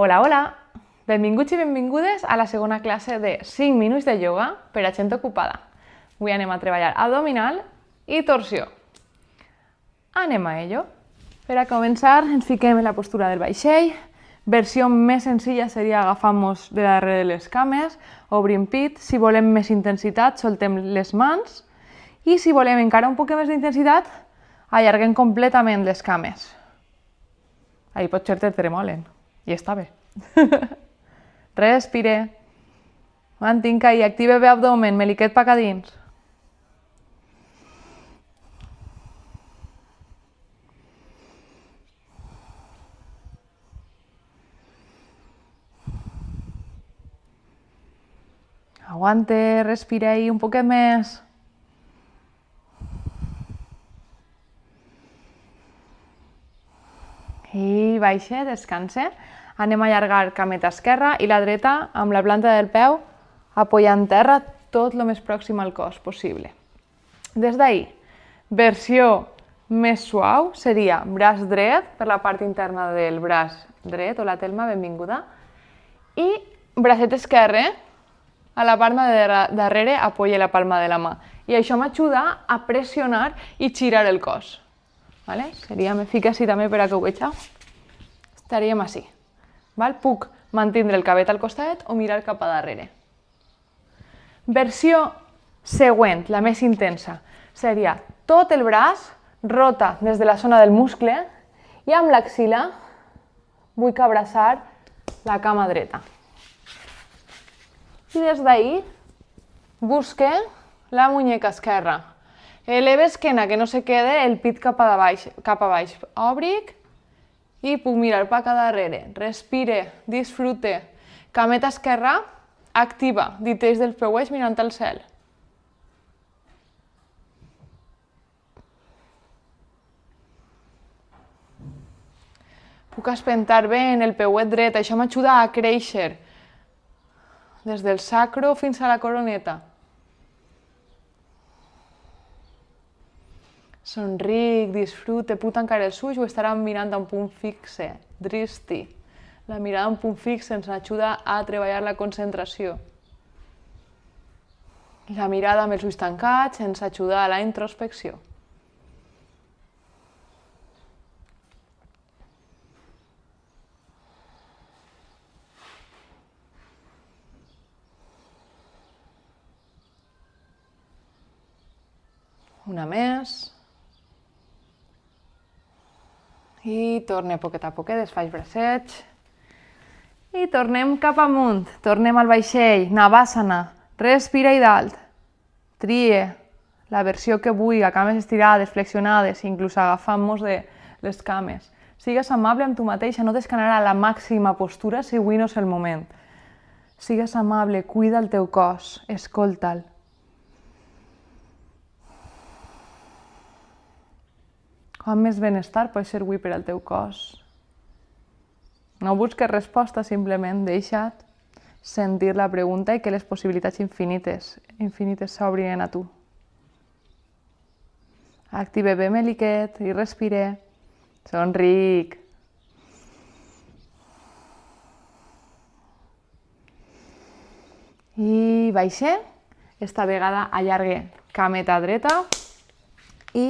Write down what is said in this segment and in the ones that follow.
Hola, hola! Benvinguts i benvingudes a la segona classe de 5 minuts de ioga per a gent ocupada. Avui anem a treballar abdominal i torsió. Anem a ello. Per a començar ens fiquem en la postura del vaixell. Versió més senzilla seria agafant-nos de darrere de les cames, obrim pit. Si volem més intensitat, soltem les mans. I si volem encara un poc més d'intensitat, allarguem completament les cames. Ahí potser te tremolen. I està bé. Respire. Mantinc ahí, active bé abdomen, meliquet pa a dins. Aguante, respira ahí un poquet més. I baixa, descansa. Anem a allargar cameta esquerra i la dreta amb la planta del peu apoyant terra tot el més pròxim al cos possible. Des d'ahí, versió més suau seria braç dret per la part interna del braç dret o la telma, benvinguda, i bracet esquerre a la part de darrere apoya la palma de la mà. I això m'ajuda a pressionar i girar el cos. Seria, me fica així també per a que ho vegeu. Estaríem així. Puc mantindre el cabet al costat o mirar cap a darrere. Versió següent, la més intensa, seria tot el braç rota des de la zona del muscle i amb l'axil·la vull abraçar la cama dreta. I des d'ahí busque la muñeca esquerra. Eleva esquena, que no se quede el pit cap a baix. Òbric i puc mirar cap a darrere. Respire, disfrute. Cameta esquerra activa, diteis dels peuets mirant al cel. Puc espentar bé en el peuet dret, això m'ajuda a créixer des del sacro fins a la coroneta. Somric, disfrute, puc tancar els ulls o estar mirant a un punt fixe, dristi. La mirada a un punt fixe ens ajuda a treballar la concentració. La mirada amb els ulls tancats ens ajuda a la introspecció. Una més. I torne poquet a poquet, desfaig bracets. I tornem cap amunt, tornem al vaixell, Navasana, respira i dalt. Trie la versió que vulgui, cames estirades, flexionades, inclús agafant-nos de les cames. Sigues amable amb tu mateixa, no t'escanarà la màxima postura si avui no és el moment. Sigues amable, cuida el teu cos, escolta'l. Quant més benestar pot ser avui per al teu cos. No busques resposta, simplement deixa't sentir la pregunta i que les possibilitats infinites s'obrin a tu. Active bé meliquet i respire. Somric. I baixe. Esta vegada allargue cameta dreta i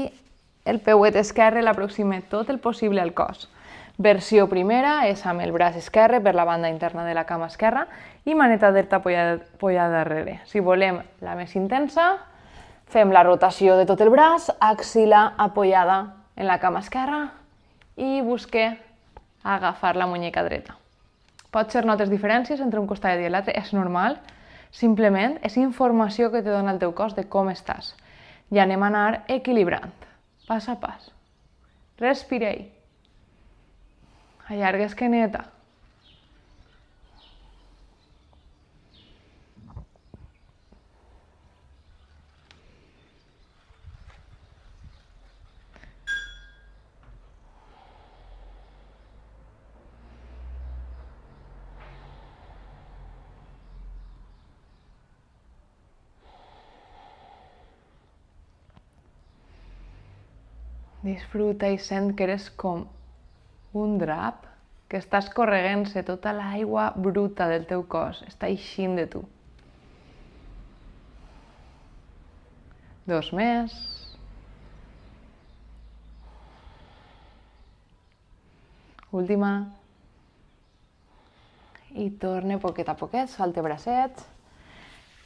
el peuet esquerre l'aproxime tot el possible al cos. Versió primera és amb el braç esquerre per la banda interna de la cama esquerra i maneta dreta apoyada darrere. Si volem la més intensa, fem la rotació de tot el braç, axil·la apoyada en la cama esquerra i busque agafar la muñeca dreta. Pot ser notes diferències entre un costat i l'altre, és normal, simplement és informació que te dona el teu cos de com estàs. I anem a anar equilibrant. Pas a pas. Respirei. Allarga esqueneta. Disfruta i sent que eres com un drap que està escorreguent-se tota l'aigua bruta del teu cos, està eixint de tu. 2 més. Última. I torne poquet a poquet, solta bracets.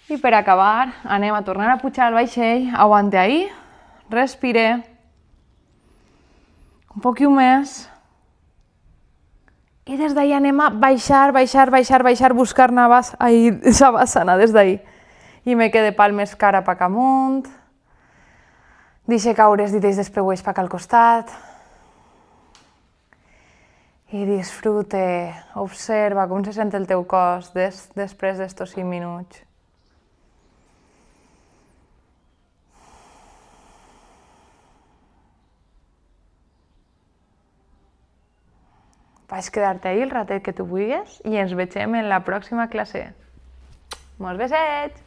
I per acabar, anem a tornar a pujar al vaixell, aguante ahí, respire. Un poquet més. I des d'ahí anem a baixar, buscar-ne Savasana des d'ahí. I me quede palmes cara pa amunt. Deixe caure els dits dels peus pa al costat. I disfrute, observa com se sent el teu cos després d'estos 5 minuts. Vaig quedar-te ahí el ratet que tu vulguis i ens veiem en la pròxima classe. Molts besets!